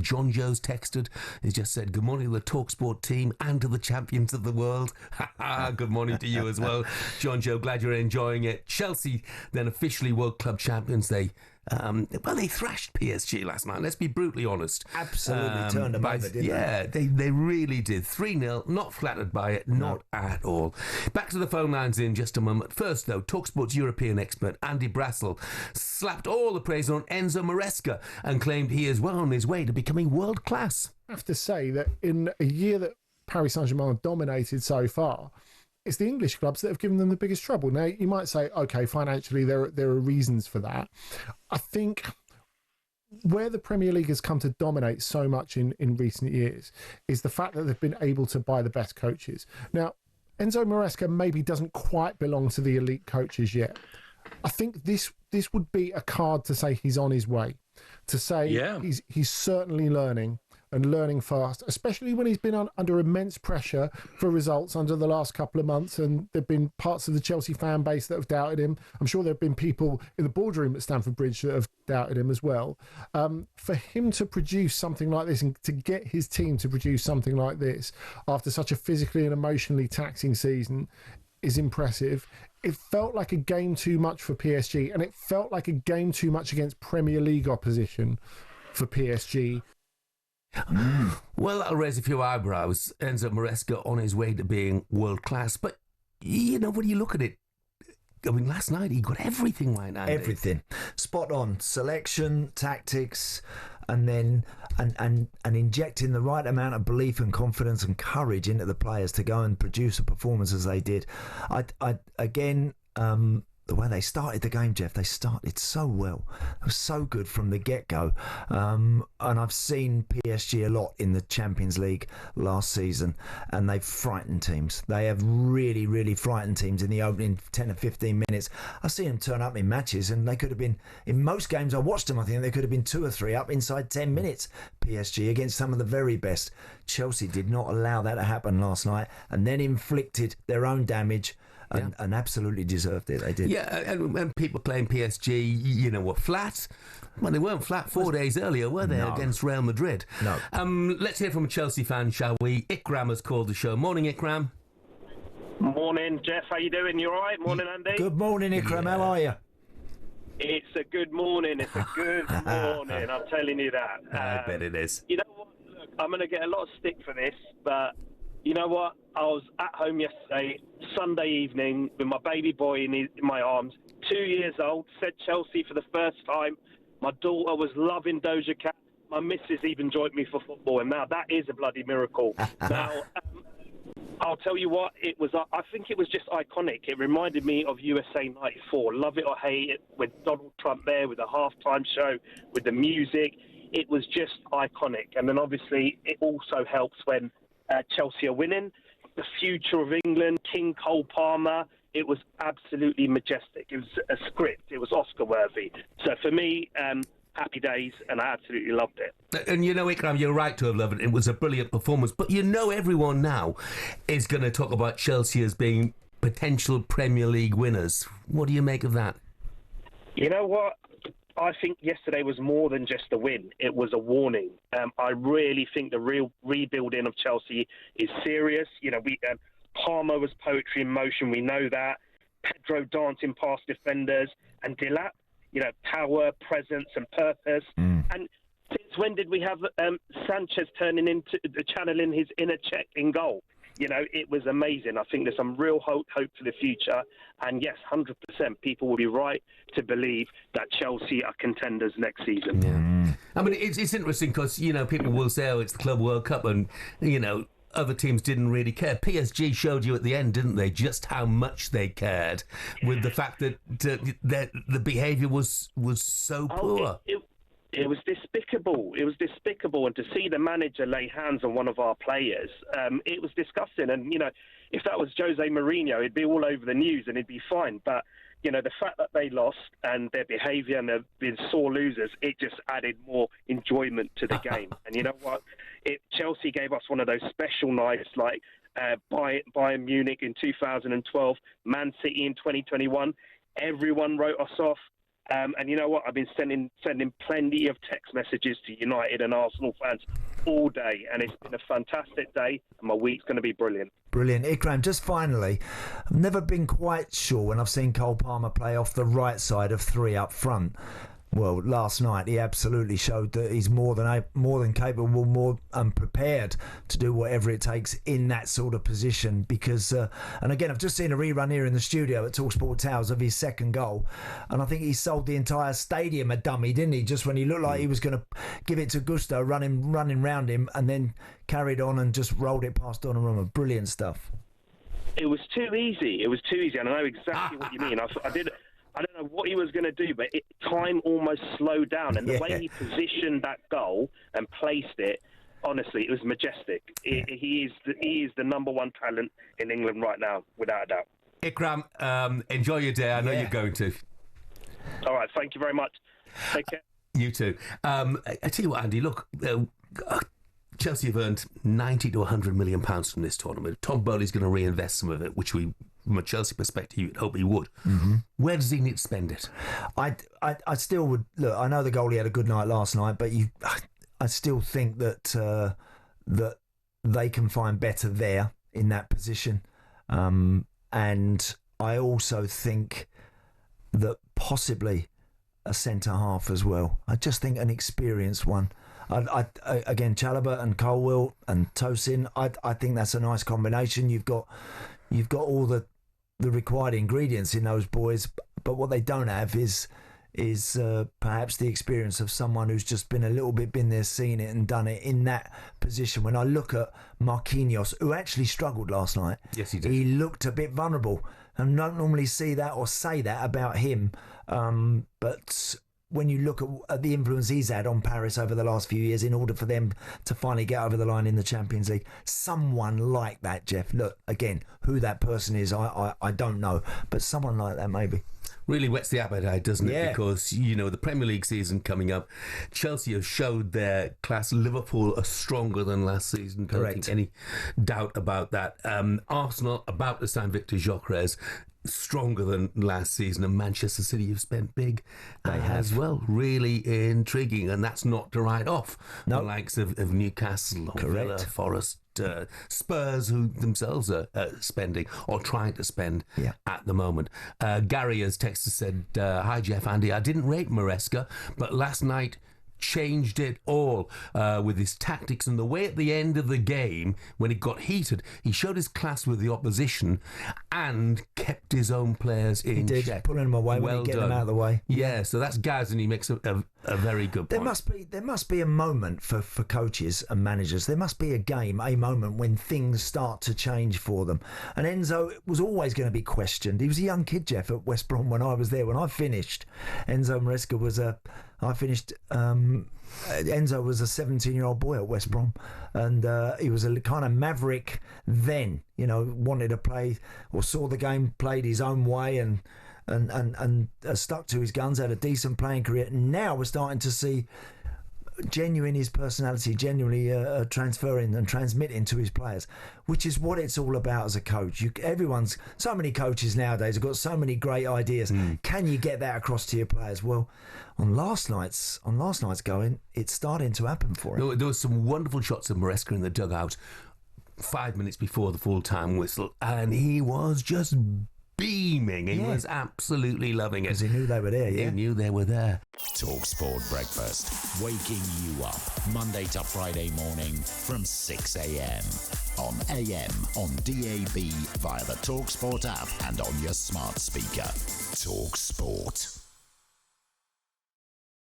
John Joe's texted. He just said, good morning to the talkSPORT team and to the champions of the world. Good morning to you as well, John Joe. Glad you're enjoying it. Chelsea then officially World Club champions. They thrashed PSG last night. Let's be brutally honest. Absolutely turned them over, didn't they? Yeah, they really did. 3-0, not flattered by it, not at all. Back to the phone lines in just a moment. First, though, talkSPORT's European expert, Andy Brassel, slapped all the praise on Enzo Maresca and claimed he is well on his way to becoming world class. I have to say that in a year that Paris Saint-Germain have dominated so far, it's the English clubs that have given them the biggest trouble. Now, you might say, okay, financially, there are reasons for that. I think where the Premier League has come to dominate so much in recent years is the fact that they've been able to buy the best coaches. Now, Enzo Maresca maybe doesn't quite belong to the elite coaches yet. I think this would be a card to say he's on his way, to say he's certainly learning and learning fast, especially when he's been under immense pressure for results under the last couple of months, and there have been parts of the Chelsea fan base that have doubted him. I'm sure there have been people in the boardroom at Stamford Bridge that have doubted him as well. For him to produce something like this and to get his team to produce something like this after such a physically and emotionally taxing season is impressive. It felt like a game too much for PSG, and it felt like a game too much against Premier League opposition for PSG. Well, that'll raise a few eyebrows. Enzo Maresca on his way to being world class. But, you know, when you look at it, I mean, last night he got everything right now. Everything. Spot on. Selection, tactics, and then and injecting the right amount of belief and confidence and courage into the players to go and produce a performance as they did. The way they started the game, Jeff, they started so well. It was so good from the get-go. And I've seen PSG a lot in the Champions League last season, and they've frightened teams. They have really, really frightened teams in the opening 10 or 15 minutes. I've seen them turn up in matches, and they could have been, in most games I watched them, I think they could have been 2 or 3 up inside 10 minutes, PSG, against some of the very best. Chelsea did not allow that to happen last night, and then inflicted their own damage. And absolutely deserved it. They did. Yeah, and when people claim PSG, you know, were flat, well, they weren't flat 4 days earlier, were they, against Real Madrid? No. Let's hear from a Chelsea fan, shall we? Ikram has called the show. Morning, Ikram. Morning, Jeff. How you doing? You all right? Morning, Andy. Good morning, Ikram. How are you? It's a good morning. It's a good morning. I'm telling you that. I bet it is. You know what? Look, I'm going to get a lot of stick for this, but you know what? I was at home yesterday, Sunday evening, with my baby boy in my arms, 2 years old, said Chelsea for the first time. My daughter was loving Doja Cat. My missus even joined me for football, and now that is a bloody miracle. Now, I'll tell you what, I think it was just iconic. It reminded me of USA 94, love it or hate it, with Donald Trump there, with the halftime show, with the music. It was just iconic. And then obviously it also helps when Chelsea are winning. The future of England, King Cole Palmer, it was absolutely majestic. It was a script. It was Oscar-worthy. So for me, happy days, and I absolutely loved it. And you know, Ikram, you're right to have loved it. It was a brilliant performance. But you know, everyone now is going to talk about Chelsea as being potential Premier League winners. What do you make of that? You know what? I think yesterday was more than just a win. It was a warning. I really think the real rebuilding of Chelsea is serious. You know, Palmer was poetry in motion. We know that. Pedro dancing past defenders, and Dilap, you know, power, presence, and purpose. And since when did we have Sanchez channeling his inner Czech in goal? You know, it was amazing. I think there's some real hope for the future. And yes, 100% people will be right to believe that Chelsea are contenders next season. Yeah. I mean, it's interesting because, you know, people will say, oh, it's the Club World Cup and, you know, other teams didn't really care. PSG showed you at the end, didn't they, just how much they cared with the fact that the behaviour was so poor. It was despicable. It was despicable. And to see the manager lay hands on one of our players, it was disgusting. And, you know, if that was Jose Mourinho, it'd be all over the news and it'd be fine. But, you know, the fact that they lost and their behaviour and they've been sore losers, it just added more enjoyment to the game. And you know what? Chelsea gave us one of those special nights like Bayern Munich in 2012, Man City in 2021. Everyone wrote us off. And you know what? I've been sending plenty of text messages to United and Arsenal fans all day, and it's been a fantastic day, and my week's going to be brilliant. Brilliant. Ikram, just finally, I've never been quite sure when I've seen Cole Palmer play off the right side of three up front. Well, last night he absolutely showed that he's more than capable, more prepared to do whatever it takes in that sort of position. Because, and again, I've just seen a rerun here in the studio at talkSPORT Towers of his second goal, and I think he sold the entire stadium a dummy, didn't he? Just when he looked like he was going to give it to Gusto, running round him, and then carried on and just rolled it past Donnarumma. Brilliant stuff. It was too easy. And I know exactly what you mean. I don't know what he was going to do, but time almost slowed down. And the way he positioned that goal and placed it, honestly, it was majestic. He is the number one talent in England right now, without a doubt. Ikram, enjoy your day. I know you're going to. All right, thank you very much. Take care. You too. I tell you what, Andy, look, Chelsea have earned 90 to 100 million pounds from this tournament. Tom Bowley's going to reinvest some of it, which we, from a Chelsea perspective, you'd hope he would. Mm-hmm. Where does he need to spend it? I still would look. I know the goalie had a good night last night, but I still think that that they can find better there in that position, and I also think that possibly a centre half as well. I just think an experienced one. Again, Chalobah and Colwill and Tosin. I think that's a nice combination. You've got all the required ingredients in those boys, but what they don't have is perhaps the experience of someone who's just been a little bit been there, seen it, and done it in that position. When I look at Marquinhos, who actually struggled last night, yes, he did. He looked a bit vulnerable, and don't normally see that or say that about him, but when you look at the influence he's had on Paris over the last few years in order for them to finally get over the line in the Champions League, someone like that, Jeff, look, again, who that person is, I don't know, but someone like that maybe. Really whets the appetite, doesn't it? Yeah. Because, the Premier League season coming up, Chelsea have showed their class. Liverpool are stronger than last season. Don't think any doubt about that. Arsenal about to sign Victor Gyökeres, stronger than last season, and Manchester City have spent big as well. Really intriguing, and that's not to write off the likes of Newcastle, or Villa, Forest, Spurs, who themselves are spending or trying to spend at the moment. Gary has texted, said, hi Jeff, Andy, I didn't rate Maresca, but last night changed it all with his tactics and the way at the end of the game, when it got heated, he showed his class with the opposition and kept his own players in check. Pulling them away when he get them out of the way. Yeah, so that's Gaz, and he makes a very good point. There must be a moment for coaches and managers. There must be a moment when things start to change for them. And Enzo was always going to be questioned. He was a young kid, Jeff, at West Brom when I was there. When I finished, Enzo Maresca was Enzo was a 17-year-old boy at West Brom, and he was a kind of maverick then, wanted to play or saw the game played his own way and stuck to his guns, had a decent playing career. Now we're starting to see genuine his personality, genuinely transferring and transmitting to his players, which is what it's all about as a coach. So many coaches nowadays have got so many great ideas. Can you get that across to your players? Well, on last night's going, it's starting to happen for him. There was some wonderful shots of Maresca in the dugout 5 minutes before the full-time whistle, and he was just beaming. He was absolutely loving it. Because he knew they were there, He knew they were there. talkSPORT Breakfast, waking you up Monday to Friday morning from 6 a.m. on AM, on DAB, via the talkSPORT app and on your smart speaker. talkSPORT.